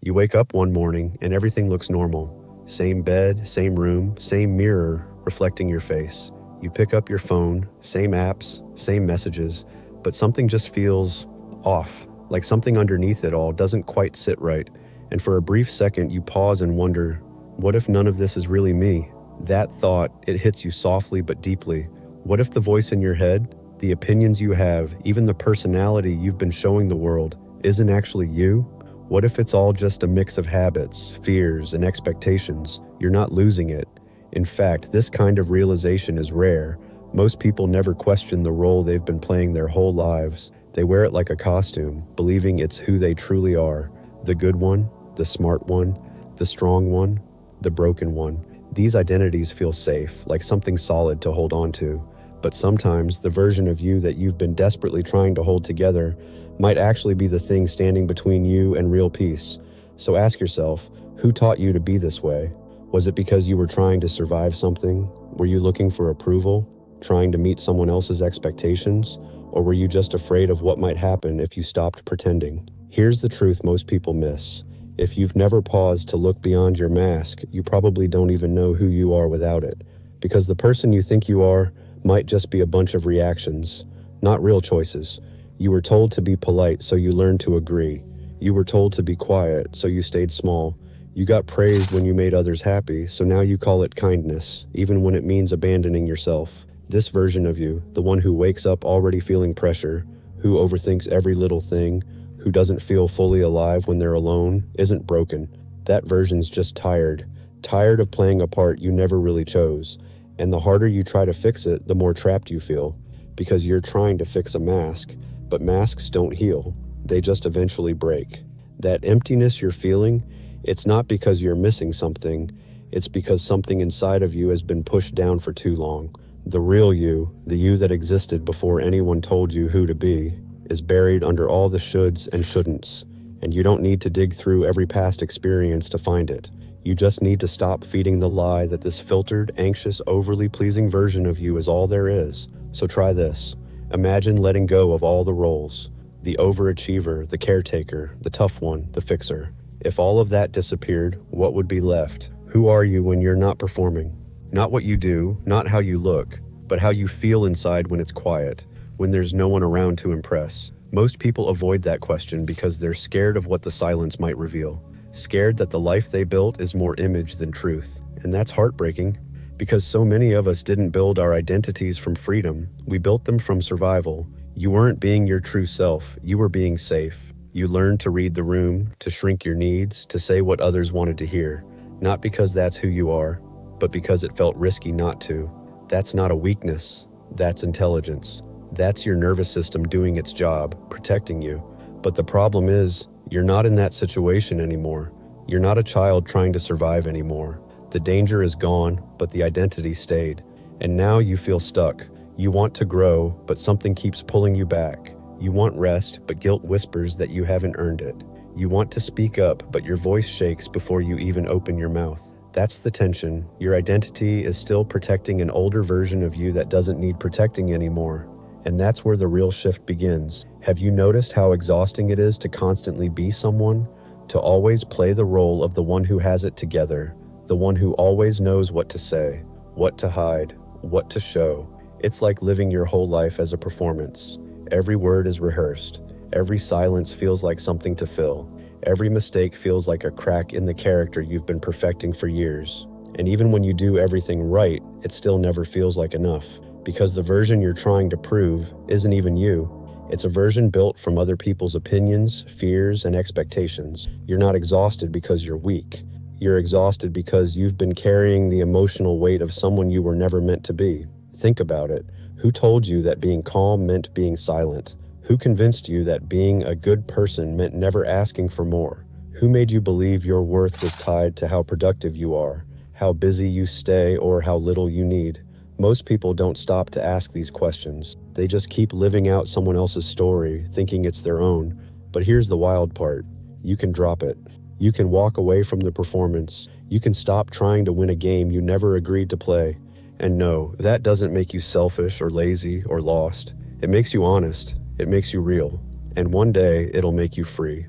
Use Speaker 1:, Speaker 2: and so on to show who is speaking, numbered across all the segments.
Speaker 1: You wake up one morning and everything looks normal. Same bed, same room, same mirror reflecting your face. You pick up your phone, same apps, same messages, but something just feels off, like something underneath it all doesn't quite sit right. And for a brief second, you pause and wonder, what if none of this is really me? That thought, it hits you softly but deeply. What if the voice in your head, the opinions you have, even the personality you've been showing the world, isn't actually you? What if it's all just a mix of habits, fears, and expectations? You're not losing it. In fact, this kind of realization is rare. Most people never question the role they've been playing their whole lives. They wear it like a costume, believing it's who they truly are. The good one, the smart one, the strong one, the broken one. These identities feel safe, like something solid to hold on to. But sometimes the version of you that you've been desperately trying to hold together might actually be the thing standing between you and real peace. So ask yourself, who taught you to be this way? Was it because you were trying to survive something? Were you looking for approval? Trying to meet someone else's expectations? Or were you just afraid of what might happen if you stopped pretending? Here's the truth most people miss. If you've never paused to look beyond your mask, you probably don't even know who you are without it. Because the person you think you are might just be a bunch of reactions, not real choices. You were told to be polite, so you learned to agree. You were told to be quiet, so you stayed small. You got praised when you made others happy, so now you call it kindness, even when it means abandoning yourself. This version of you, the one who wakes up already feeling pressure, who overthinks every little thing, who doesn't feel fully alive when they're alone, isn't broken. That version's just tired of playing a part you never really chose. And the harder you try to fix it, the more trapped you feel, because you're trying to fix a mask, but masks don't heal. They just eventually break. That emptiness you're feeling, it's not because you're missing something, it's because something inside of you has been pushed down for too long. The real you, the you that existed before anyone told you who to be, is buried under all the shoulds and shouldn'ts, and you don't need to dig through every past experience to find it. You just need to stop feeding the lie that this filtered, anxious, overly pleasing version of you is all there is. So try this. Imagine letting go of all the roles. The overachiever, the caretaker, the tough one, the fixer. If all of that disappeared, what would be left? Who are you when you're not performing? Not what you do, not how you look, but how you feel inside when it's quiet, when there's no one around to impress. Most people avoid that question because they're scared of what the silence might reveal. Scared that the life they built is more image than truth. And that's heartbreaking, because so many of us didn't build our identities from freedom. We built them from survival. You weren't being your true self, you were being safe. You learned to read the room, to shrink your needs, to say what others wanted to hear. Not because that's who you are, but because it felt risky not to. That's not a weakness, that's intelligence. That's your nervous system doing its job, protecting you. But the problem is, you're not in that situation anymore. You're not a child trying to survive anymore. The danger is gone, but the identity stayed. And now you feel stuck. You want to grow, but something keeps pulling you back. You want rest, but guilt whispers that you haven't earned it. You want to speak up, but your voice shakes before you even open your mouth. That's the tension. Your identity is still protecting an older version of you that doesn't need protecting anymore. And that's where the real shift begins. Have you noticed how exhausting it is to constantly be someone? To always play the role of the one who has it together, the one who always knows what to say, what to hide, what to show. It's like living your whole life as a performance. Every word is rehearsed. Every silence feels like something to fill. Every mistake feels like a crack in the character you've been perfecting for years. And even when you do everything right, it still never feels like enough. Because the version you're trying to prove isn't even you. It's a version built from other people's opinions, fears, and expectations. You're not exhausted because you're weak. You're exhausted because you've been carrying the emotional weight of someone you were never meant to be. Think about it. Who told you that being calm meant being silent? Who convinced you that being a good person meant never asking for more? Who made you believe your worth was tied to how productive you are, how busy you stay, or how little you need? Most people don't stop to ask these questions. They just keep living out someone else's story, thinking it's their own. But here's the wild part. You can drop it. You can walk away from the performance. You can stop trying to win a game you never agreed to play. And no, that doesn't make you selfish or lazy or lost. It makes you honest. It makes you real. And one day, it'll make you free.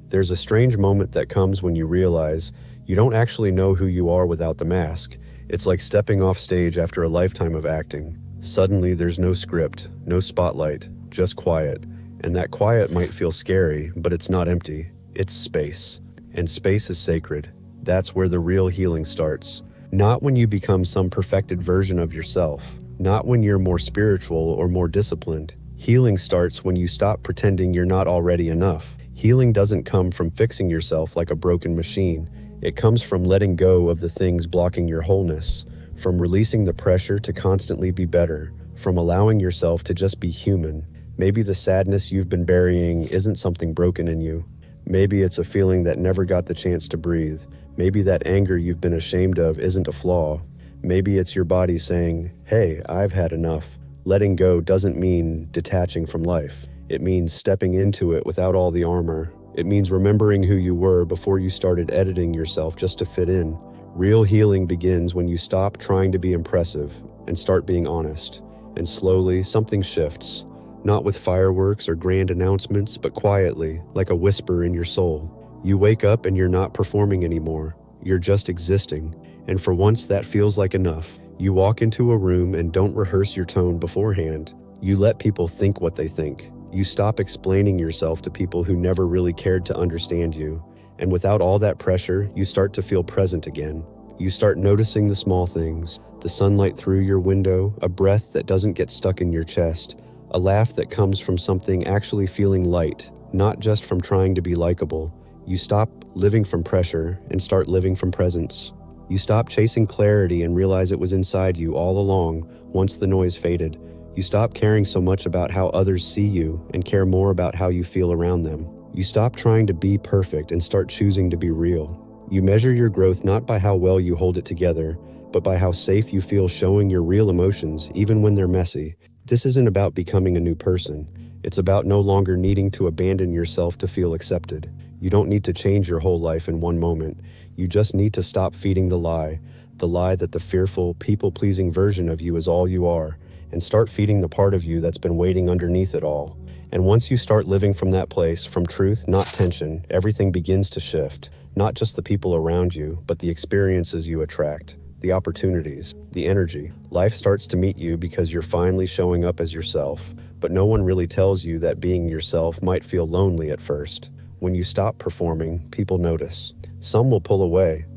Speaker 1: There's a strange moment that comes when you realize you don't actually know who you are without the mask. It's like stepping off stage after a lifetime of acting. Suddenly there's no script, no spotlight, just quiet. And that quiet might feel scary, but it's not empty. It's space. And space is sacred. That's where the real healing starts. Not when you become some perfected version of yourself. Not when you're more spiritual or more disciplined. Healing starts when you stop pretending you're not already enough. Healing doesn't come from fixing yourself like a broken machine. It comes from letting go of the things blocking your wholeness, from releasing the pressure to constantly be better, from allowing yourself to just be human. Maybe the sadness you've been burying isn't something broken in you. Maybe it's a feeling that never got the chance to breathe. Maybe that anger you've been ashamed of isn't a flaw. Maybe it's your body saying, "Hey, I've had enough." Letting go doesn't mean detaching from life. It means stepping into it without all the armor. It means remembering who you were before you started editing yourself just to fit in. Real healing begins when you stop trying to be impressive and start being honest. And slowly, something shifts. Not with fireworks or grand announcements, but quietly, like a whisper in your soul. You wake up and you're not performing anymore. You're just existing. And for once, that feels like enough. You walk into a room and don't rehearse your tone beforehand. You let people think what they think. You stop explaining yourself to people who never really cared to understand you. And without all that pressure, you start to feel present again. You start noticing the small things, the sunlight through your window, a breath that doesn't get stuck in your chest, a laugh that comes from something actually feeling light, not just from trying to be likable. You stop living from pressure and start living from presence. You stop chasing clarity and realize it was inside you all along once the noise faded. You stop caring so much about how others see you and care more about how you feel around them. You stop trying to be perfect and start choosing to be real. You measure your growth not by how well you hold it together, but by how safe you feel showing your real emotions even when they're messy. This isn't about becoming a new person. It's about no longer needing to abandon yourself to feel accepted. You don't need to change your whole life in one moment. You just need to stop feeding the lie that the fearful, people-pleasing version of you is all you are, and start feeding the part of you that's been waiting underneath it all. And once you start living from that place, from truth, not tension, everything begins to shift. Not just the people around you, but the experiences you attract, the opportunities, the energy. Life starts to meet you because you're finally showing up as yourself, but no one really tells you that being yourself might feel lonely at first. When you stop performing, people notice. Some will pull away.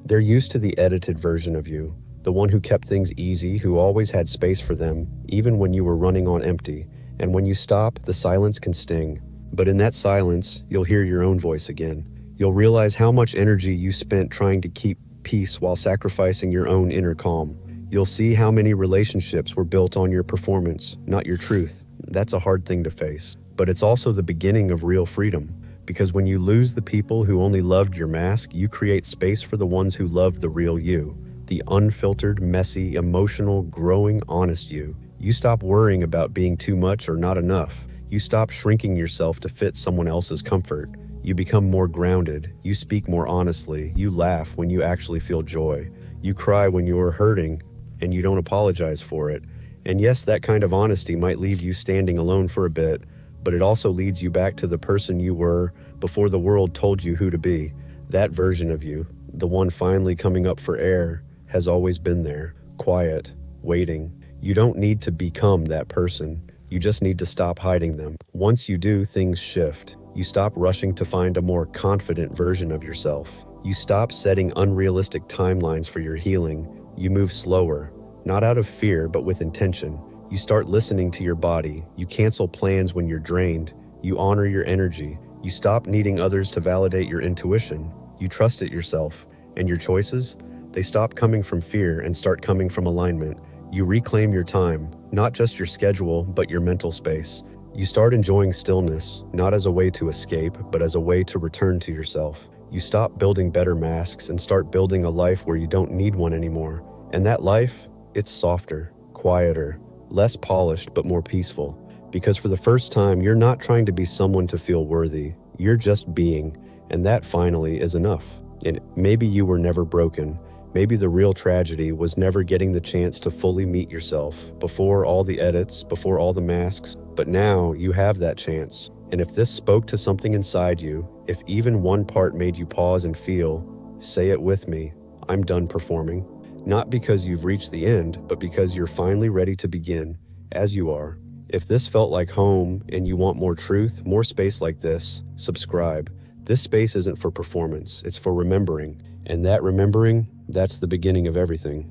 Speaker 1: They're used to the edited version of you, the one who kept things easy, who always had space for them, even when you were running on empty. And when you stop, the silence can sting. But in that silence, you'll hear your own voice again. You'll realize how much energy you spent trying to keep peace while sacrificing your own inner calm. You'll see how many relationships were built on your performance, not your truth. That's a hard thing to face. But it's also the beginning of real freedom. Because when you lose the people who only loved your mask, you create space for the ones who loved the real you. The unfiltered, messy, emotional, growing, honest you. You stop worrying about being too much or not enough. You stop shrinking yourself to fit someone else's comfort. You become more grounded. You speak more honestly. You laugh when you actually feel joy. You cry when you are hurting, and you don't apologize for it. And yes, that kind of honesty might leave you standing alone for a bit, but it also leads you back to the person you were before the world told you who to be. That version of you, the one finally coming up for air, has always been there, quiet, waiting. You don't need to become that person. You just need to stop hiding them. Once you do, things shift. You stop rushing to find a more confident version of yourself. You stop setting unrealistic timelines for your healing. You move slower, not out of fear, but with intention. You start listening to your body. You cancel plans when you're drained. You honor your energy. You stop needing others to validate your intuition. You trust it yourself. And your choices? They stop coming from fear and start coming from alignment. You reclaim your time, not just your schedule, but your mental space. You start enjoying stillness, not as a way to escape, but as a way to return to yourself. You stop building better masks and start building a life where you don't need one anymore. And that life, it's softer, quieter, less polished, but more peaceful. Because for the first time, you're not trying to be someone to feel worthy. You're just being, and that finally is enough. And maybe you were never broken. Maybe the real tragedy was never getting the chance to fully meet yourself, before all the edits, before all the masks. But now you have that chance. And if this spoke to something inside you, if even one part made you pause and feel, say it with me, I'm done performing. Not because you've reached the end, but because you're finally ready to begin, as you are. If this felt like home and you want more truth, more space like this, subscribe. This space isn't for performance, it's for remembering. And that remembering, that's the beginning of everything.